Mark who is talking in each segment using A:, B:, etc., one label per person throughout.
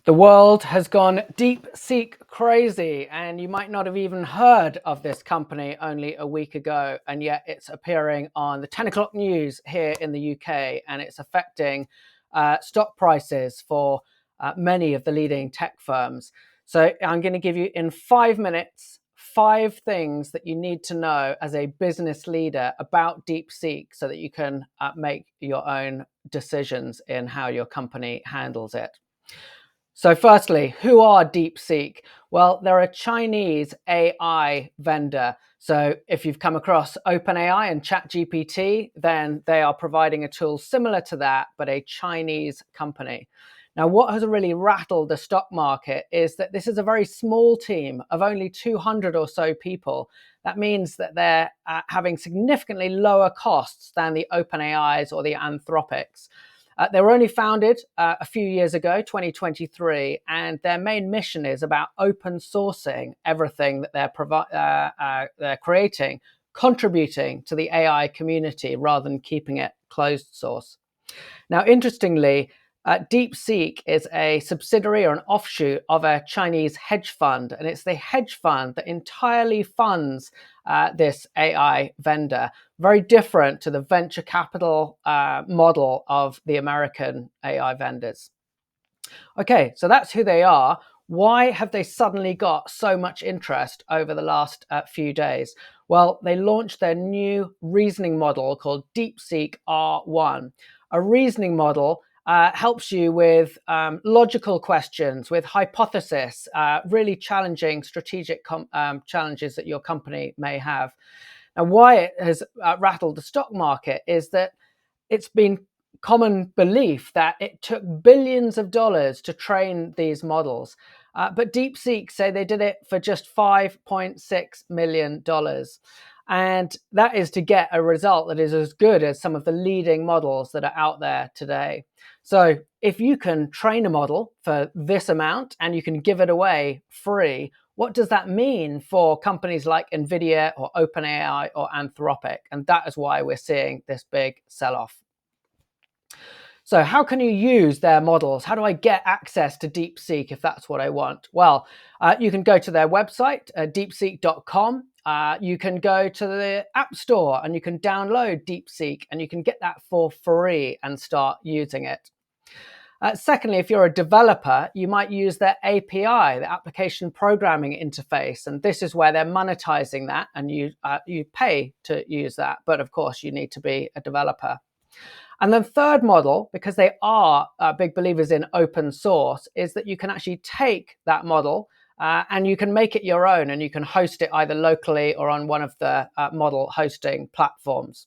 A: The world has gone DeepSeek crazy, and you might not have even heard of this company only a week ago, and yet it's appearing on the 10 o'clock news here in the UK, and it's affecting stock prices for many of the leading tech firms. So I'm going to give you in 5 minutes 5 things that you need to know as a business leader about DeepSeek so that you can make your own decisions in how your company handles it. So firstly, who are DeepSeek? Well, they're a Chinese AI vendor. So if you've come across OpenAI and ChatGPT, then they are providing a tool similar to that, but a Chinese company. Now, what has really rattled the stock market is that this is a very small team of only 200 or so people. That means that they're having significantly lower costs than the OpenAIs or the Anthropics. They were only founded a few years ago, 2023, and their main mission is about open sourcing everything that they're creating, contributing to the AI community rather than keeping it closed source. Now, interestingly, DeepSeek is a subsidiary or an offshoot of a Chinese hedge fund, and it's the hedge fund that entirely funds this AI vendor. Very different to the venture capital model of the American AI vendors. Okay, so that's who they are. Why have they suddenly got so much interest over the last few days? Well, they launched their new reasoning model called DeepSeek R1. A reasoning model helps you with logical questions, with hypothesis, really challenging strategic challenges that your company may have. Now, why it has rattled the stock market is that it's been common belief that it took billions of dollars to train these models. But DeepSeek say they did it for just $5.6 million. And that is to get a result that is as good as some of the leading models that are out there today. So if you can train a model for this amount and you can give it away free, what does that mean for companies like NVIDIA or OpenAI or Anthropic? And that is why we're seeing this big sell-off. So how can you use their models? How do I get access to DeepSeek if that's what I want? Well, you can go to their website, deepseek.com. You can go to the App Store and you can download DeepSeek and you can get that for free and start using it. Secondly, if you're a developer, you might use their API, the application programming interface, and this is where they're monetizing that, and you pay to use that. But of course, you need to be a developer. And then third model, because they are big believers in open source, is that you can actually take that model and you can make it your own, and you can host it either locally or on one of the model hosting platforms.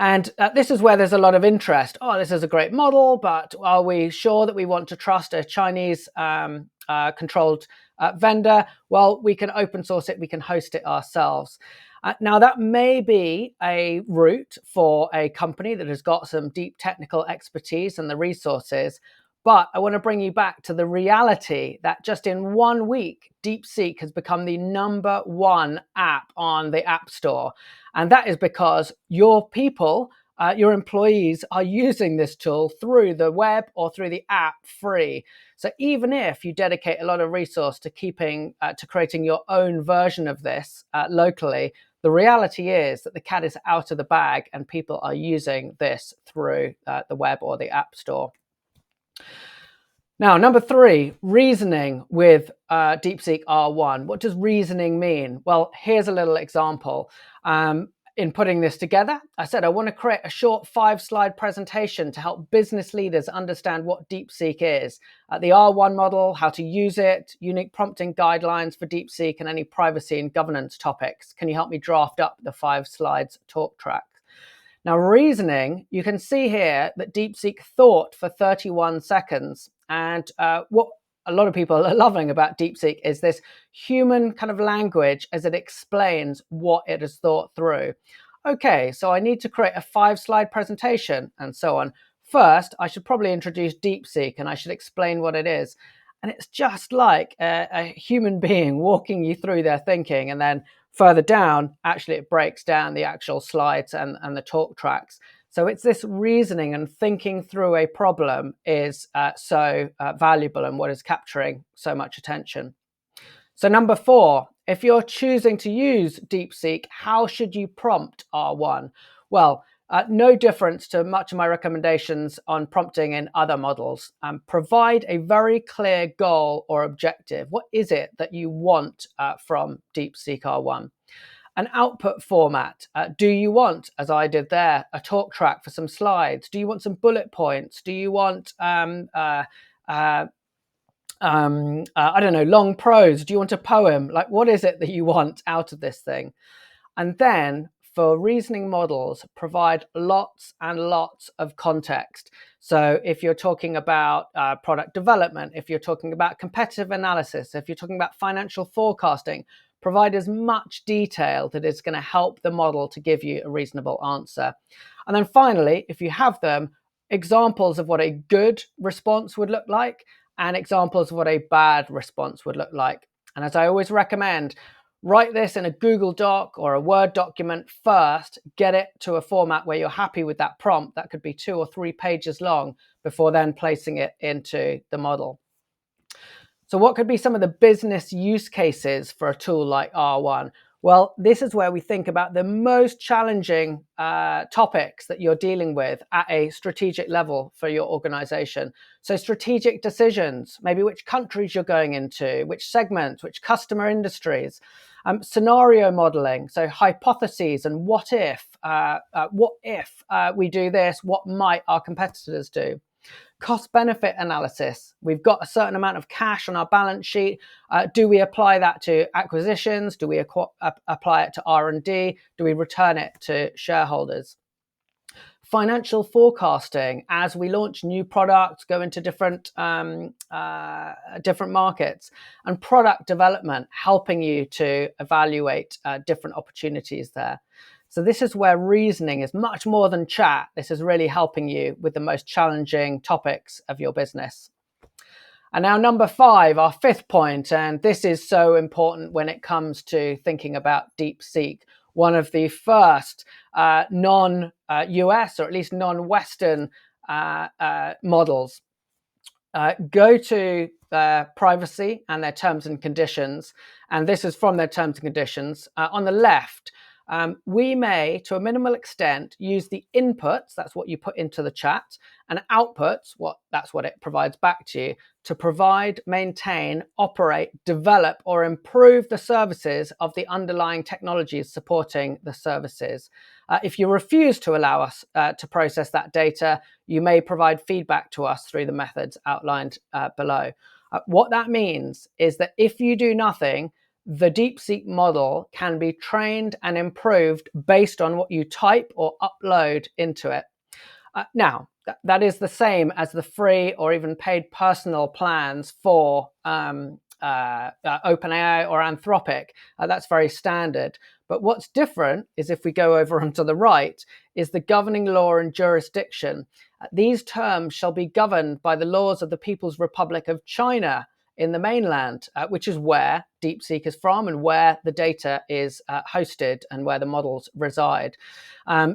A: And this is where there's a lot of interest. Oh, this is a great model, but are we sure that we want to trust a Chinese controlled vendor? Well, we can open source it, we can host it ourselves. Now, that may be a route for a company that has got some deep technical expertise and the resources. But I want to bring you back to the reality that just in 1 week, DeepSeek has become the #1 app on the App Store. And that is because your people, your employees are using this tool through the web or through the app free. So even if you dedicate a lot of resource to creating your own version of this locally, the reality is that the cat is out of the bag and people are using this through the web or the App Store. Now, number 3, reasoning with DeepSeek R1. What does reasoning mean? Well, here's a little example. In putting this together, I said I want to create a short 5-slide presentation to help business leaders understand what DeepSeek is, the R1 model, how to use it, unique prompting guidelines for DeepSeek, and any privacy and governance topics. Can you help me draft up the 5 slides talk track? Now, reasoning, you can see here that DeepSeek thought for 31 seconds. And what a lot of people are loving about DeepSeek is this human kind of language as it explains what it has thought through. Okay, so I need to create a 5-slide presentation and so on. First, I should probably introduce DeepSeek and I should explain what it is. And it's just like a human being walking you through their thinking, and then further down, actually, it breaks down the actual slides and the talk tracks. So it's this reasoning and thinking through a problem is so valuable and what is capturing so much attention. So number 4, if you're choosing to use DeepSeek, how should you prompt R1? Well, no difference to much of my recommendations on prompting in other models. Provide a very clear goal or objective. What is it that you want from DeepSeek R1? An output format. Do you want, as I did there, a talk track for some slides? Do you want some bullet points? Do you want I don't know, long prose? Do you want a poem? Like, what is it that you want out of this thing? And then for reasoning models, provide lots and lots of context. So if you're talking about product development, if you're talking about competitive analysis, if you're talking about financial forecasting, provide as much detail that is going to help the model to give you a reasonable answer. And then finally, if you have them, examples of what a good response would look like and examples of what a bad response would look like. And as I always recommend, write this in a Google Doc or a Word document first, get it to a format where you're happy with that prompt. That could be 2 or 3 pages long before then placing it into the model. So what could be some of the business use cases for a tool like R1? Well, this is where we think about the most challenging topics that you're dealing with at a strategic level for your organization. So strategic decisions, maybe which countries you're going into, which segments, which customer industries. Scenario modeling, so hypotheses and what if we do this, what might our competitors do? Cost benefit analysis. We've got a certain amount of cash on our balance sheet. Do we apply that to acquisitions? Do we apply it to R&D? Do we return it to shareholders? Financial forecasting as we launch new products, go into different markets, and product development, helping you to evaluate different opportunities there. So this is where reasoning is much more than chat. This is really helping you with the most challenging topics of your business. And now number 5, our 5th point, and this is so important when it comes to thinking about DeepSeek, one of the first non-US or at least non-Western models. Go to their privacy and their terms and conditions, and this is from their terms and conditions. On the left, we may, to a minimal extent, use the inputs, that's what you put into the chat, and outputs, that's what it provides back to you, to provide, maintain, operate, develop, or improve the services of the underlying technologies supporting the services. If you refuse to allow us to process that data, you may provide feedback to us through the methods outlined below. What that means is that if you do nothing, the DeepSeek model can be trained and improved based on what you type or upload into it. Now, that is the same as the free or even paid personal plans for OpenAI or Anthropic. That's very standard. But what's different is if we go over onto the right, is the governing law and jurisdiction. These terms shall be governed by the laws of the People's Republic of China in the mainland, which is where DeepSeek is from and where the data is hosted and where the models reside.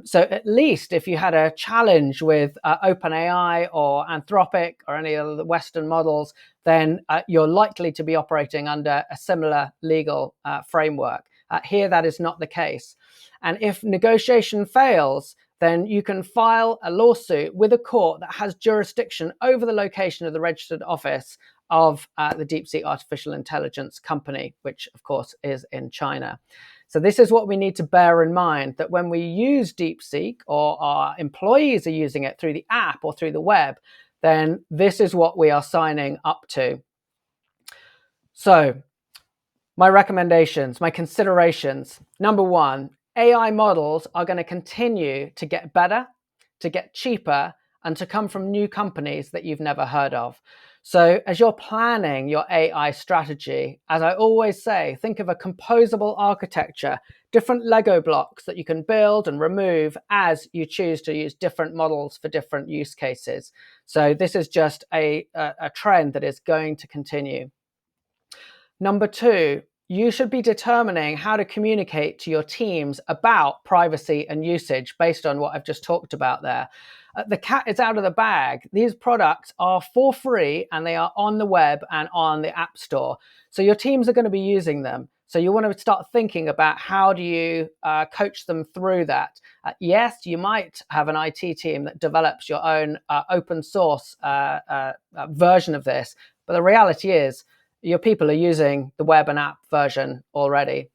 A: So at least if you had a challenge with OpenAI or Anthropic or any of the Western models, then you're likely to be operating under a similar legal framework. Here, that is not the case. And if negotiation fails, then you can file a lawsuit with a court that has jurisdiction over the location of the registered office of the DeepSeek Artificial Intelligence company, which of course is in China. So this is what we need to bear in mind, that when we use DeepSeek or our employees are using it through the app or through the web, then this is what we are signing up to. So my recommendations, my considerations. Number 1, AI models are going to continue to get better, to get cheaper, and to come from new companies that you've never heard of. So as you're planning your AI strategy, as I always say, think of a composable architecture, different Lego blocks that you can build and remove as you choose to use different models for different use cases. So this is just a trend that is going to continue. Number 2, you should be determining how to communicate to your teams about privacy and usage based on what I've just talked about there. The cat is out of the bag. These products are for free and they are on the web and on the App Store. So your teams are going to be using them. So you want to start thinking about how do you coach them through that. Yes, you might have an IT team that develops your own open source version of this. But the reality is your people are using the web and app version already.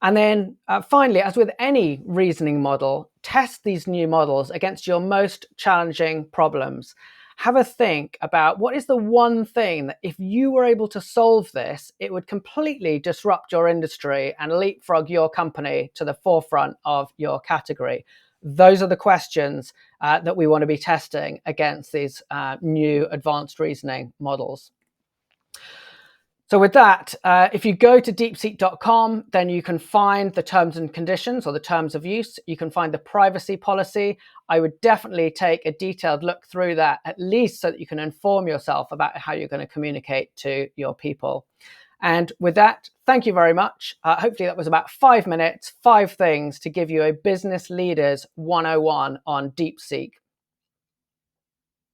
A: And then finally, as with any reasoning model, test these new models against your most challenging problems. Have a think about what is the one thing that if you were able to solve this, it would completely disrupt your industry and leapfrog your company to the forefront of your category. Those are the questions that we want to be testing against these new advanced reasoning models. So with that, if you go to deepseek.com, then you can find the terms and conditions or the terms of use. You can find the privacy policy. I would definitely take a detailed look through that, at least so that you can inform yourself about how you're going to communicate to your people. And with that, thank you very much. Hopefully that was about 5 minutes, 5 things to give you a business leaders 101 on DeepSeek.